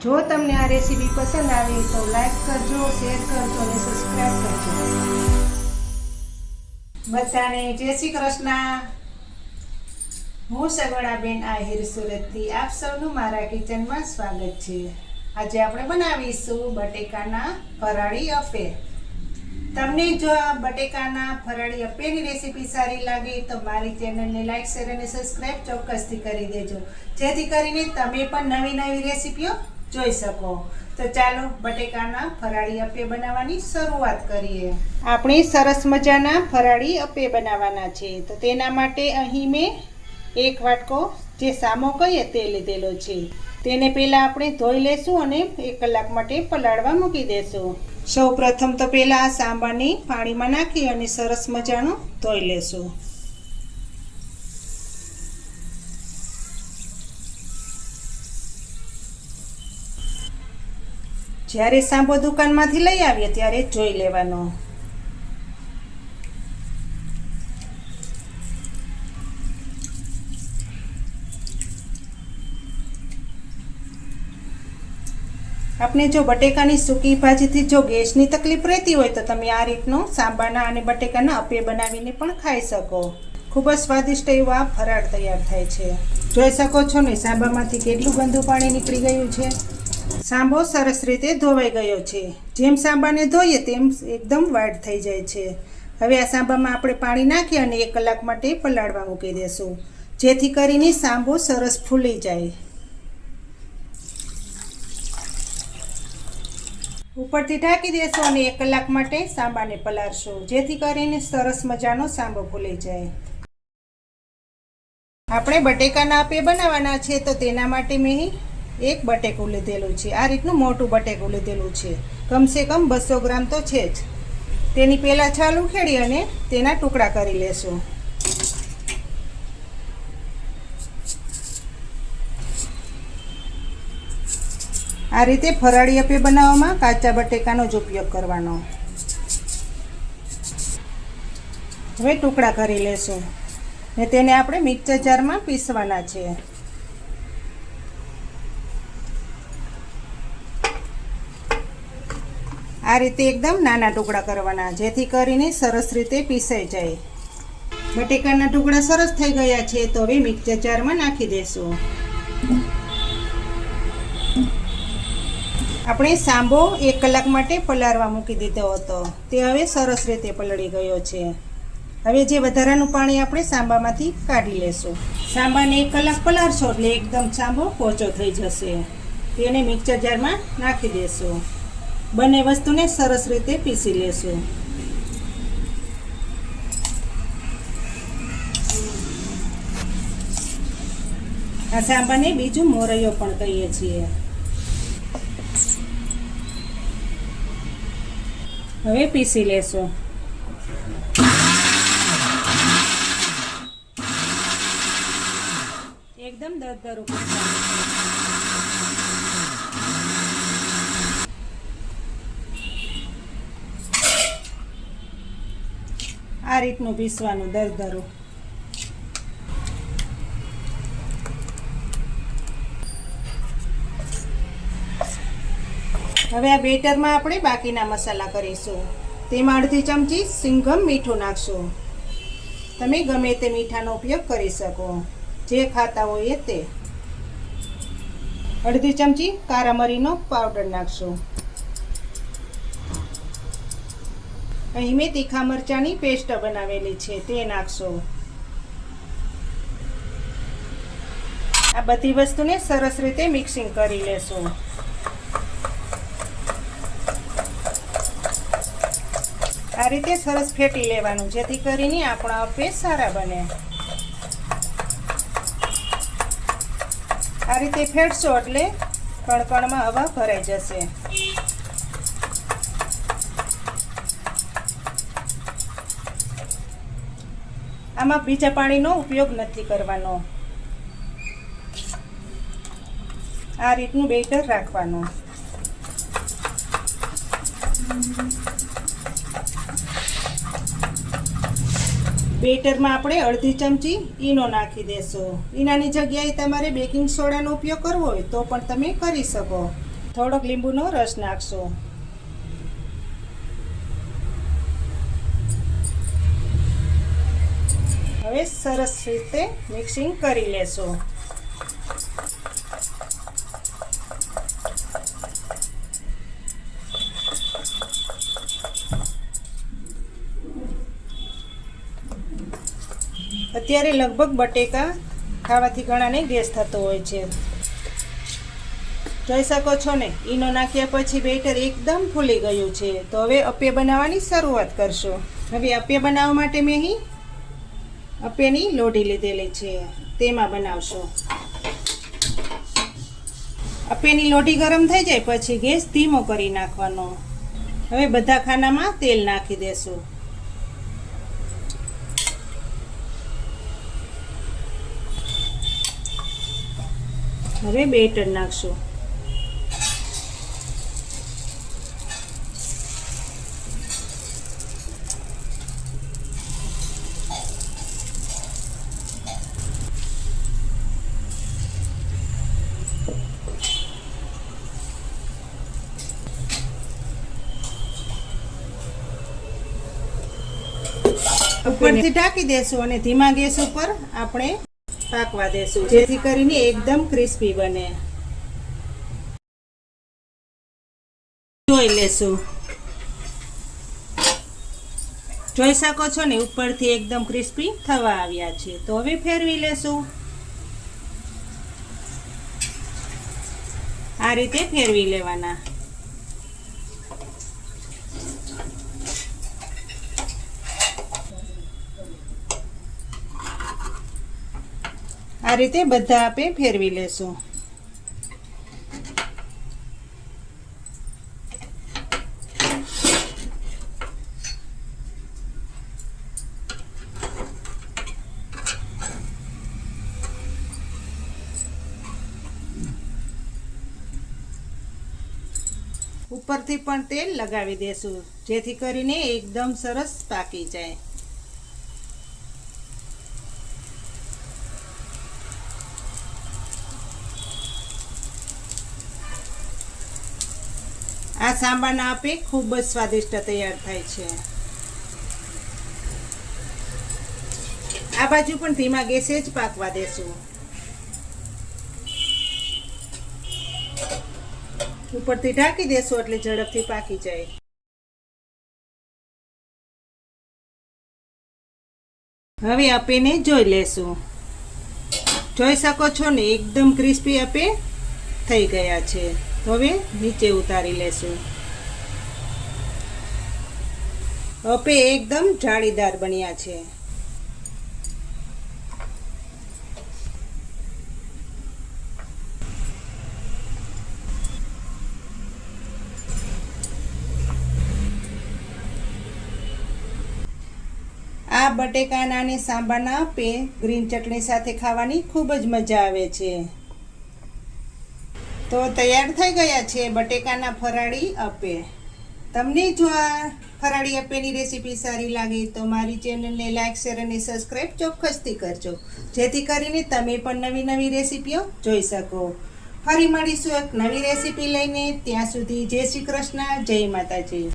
જો તમને આ રેસીપી પસંદ આવી તો લાઈક કરજો, શેર કરજો અને સબસ્ક્રાઈબ કરજો. બધાને જય શ્રી કૃષ્ણ. હું સગવડાબેન આહિર સુરતથી આપ સૌનું મારા કિચનમાં સ્વાગત છે. આજે આપણે બનાવીશું બટેકાના ફરાળી અપે. તમને જો આ બટેકાના ફરાળી અપેની રેસીપી સારી લાગે તો મારી ચેનલને લાઈક, શેર અને સબસ્ક્રાઈબ ચોક્કસથી કરી દેજો, જેથી કરીને તમે પણ નવી નવી રેસીપીઓ જોઈ શકો. તો ચાલો બટેકાના ફરાળી અપે બનાવવાની શરૂઆત કરીએ. આપણે સરસ મજાના ફરાળી અપે બનાવવાના છે. તો તેના માટે અહીં મેં એક વાટકો જે સામો કહીએ તે લીધેલો છે. તેને પહેલાં આપણે ધોઈ લેશું અને 1 કલાક માટે પલાળવા મૂકી દેશું. સૌ પ્રથમ તો પહેલાં આ સાંબાને પાણીમાં નાખી અને સરસ મજાનો ધોઈ લેશું. જ્યારે સાંબો દુકાનમાંથી લઈ આવીએ ત્યારે જોઈ લેવાનો. આપણે જો બટેકાની સૂકી ભાજીથી જો ગેસની તકલીફ રહેતી હોય તો તમે આ રીતનો સાંબાના અને બટેકાના અપે બનાવીને પણ ખાઈ શકો. ખૂબ જ સ્વાદિષ્ટ એવું આ ફરાળ તૈયાર થાય છે. જોઈ શકો છો ને સાંબામાંથી કેટલું ગંદુ પાણી નીકળી ગયું છે. સાંબો સરસ રીતે ધોવાઈ ગયો છે. જેમ સાંબાને ધોઈએ તેમ એકદમ વાઈટ થઈ જાય છે. હવે આ સાંબામાં આપણે પાણી નાખી અને 1 કલાક માટે પલાળવા મૂકી દેશું, જેથી કરીને સાંબો સરસ ફૂલી જાય. ઉપરથી ઢાંકી દેશું અને 1 કલાક માટે સાંબાને પલાળશું, જેથી કરીને સરસ મજાનો સાંબો ફૂલી જાય. આપણે બટેકાના અપે બનાવવાના છે તો તેના માટે મેં એક બટેકું લીધેલું છે. આ રીતનું મોટું બટેકું લીધેલું છે. કમસે કમ 200 ગ્રામ તો છે જ. તેની પહેલાં છાલ ઉખેડી અને તેના ટુકડા કરી લેશું. આ રીતે ફરાળી અપે બનાવવામાં કાચા બટેકાનો જ ઉપયોગ કરવાનો. હવે ટુકડા કરી લેશું ને તેને આપણે મિક્સર જારમાં પીસવાના છે. આ રીતે એકદમ નાના ટુકડા કરવાના, જેથી કરીને સરસ રીતે પીસાઈ જાય. બટેકાના ટુકડા સરસ થઈ ગયા છે તો હવે મિક્સર જારમાં નાખી દેશું. આપણે સાંબો 1 કલાક માટે પલાળવા મૂકી દીધો હતો, તે હવે સરસ રીતે પલળી ગયો છે. હવે જે વધારાનું પાણી આપણે સાંબામાંથી કાઢી લેશું. સાંબાને 1 કલાક પલાળશો એટલે એકદમ સાંબો પોચો થઈ જશે. તેને મિક્સર જારમાં નાખી દેશું. બંને વસ્તુને સરસ રીતે પીસી લેશું. આ સાંબાને બીજું મોરૈયો પણ કહીએ છીએ. હવે પીસી લેશું. એકદમ દરદરું આ રીતનું પીસવાનું દરદરું. હવે આ બેટરમાં આપણે બાકીના મસાલા કરીશું. તેમાં અડધી ચમચી સિંગમ મીઠું નાખશું. તમે ગમે તે મીઠાનો ઉપયોગ કરી શકો, જે ખાતા હોય તે. અડધી ચમચી કારા મરીનો પાવડર નાખશું. અહીં મેં તીખા મરચાંની પેસ્ટ બનાવેલી છે તે નાખશો. આ બધી વસ્તુને સરસ રીતે મિક્સિંગ કરી લેશું. આ રીતે સરસ ફેટી લેવાનું, જેથી કરીને આપણા અપે સારા બને. આ રીતે ફેટશો એટલે કણકણમાં હવા ભરાઈ જશે. આમાં બીજા પાણીનો ઉપયોગ નથી કરવાનો. આ રીતનું બેટર રાખવાનું. બેટરમાં આપણે અડધી ચમચી ઈનો નાખી દેશું. ઈનાની જગ્યાએ તમારે બેકિંગ સોડાનો ઉપયોગ કરવો હોય તો પણ તમે કરી શકો. થોડોક લીંબુનો રસ નાખશો. હવે સરસ રીતે મિક્સિંગ કરી લેશો. અત્યારે લગભગ બટેકા ખાવાથી ઘણાને ગેસ થતો હોય છે. જોઈ શકો છો ને, ઈનો નાખ્યા પછી બેટર એકદમ ફૂલી ગયું છે. તો હવે અપે બનાવવાની શરૂઆત કરશો. હવે અપે બનાવવા માટે મેં અહીં અપેની લોઢી લીધેલી છે, તેમાં બનાવશો. અપેની લોઢી ગરમ થઈ જાય પછી ગેસ ધીમો કરી નાખવાનો. હવે બધા ખાનામાં તેલ નાખી દેશું. હવે બેટર નાખશું. ઉપરથી ઢાંકી દેશું અને ધીમા ગેસ ઉપર આપણે પાકવા દેશું, જેથી કરીને એકદમ ક્રિસ્પી બને. જોઈ લેશું. જોઈ શકો છો ને, ઉપરથી એકદમ ક્રિસ્પી થવા આવ્યા છે. તો હવે ફેરવી લેશું. આ રીતે ફેરવી લેવાના. આ રીતે બધા આપણે ફેરવી લેશું. ઉપરથી પણ તેલ લગાવી દેશું, જેથી કરીને એકદમ સરસ પાકી જાય. આ સાંભારના આપે ખૂબ જ સ્વાદિષ્ટ તૈયાર થાય છે. આ બાજુ પણ ધીમા ગેસે જ પાકવા દેશું. ઉપરથી ઢાંકી દેશું એટલે ઝડપથી પાકી જાય. હવે અપેને જોઈ લેશું. જોઈ શકો છો ને, એકદમ ક્રિસ્પી અપે થઈ ગયા છે. હવે નીચે ઉતારી લેશું. અપે એકદમ જાળીદાર બન્યા છે. આ બટેકાના અને સાંભારના અપે ગ્રીન ચટણી સાથે ખાવાની ખૂબ જ મજા આવે છે. તો તૈયાર થઈ ગયા છે બટેકાના ફરાળી અપે. તમને જો આ ફરાળી અપેની રેસીપી સારી લાગે તો મારી ચેનલને લાઈક, શેર અને સબસ્ક્રાઈબ ચોક્કસથી કરજો, જેથી કરીને તમે પણ નવી નવી રેસીપીઓ જોઈ શકો. ફરી મળીશું એક નવી રેસીપી લઈને. ત્યાં સુધી જય શ્રી કૃષ્ણ, જય માતાજી.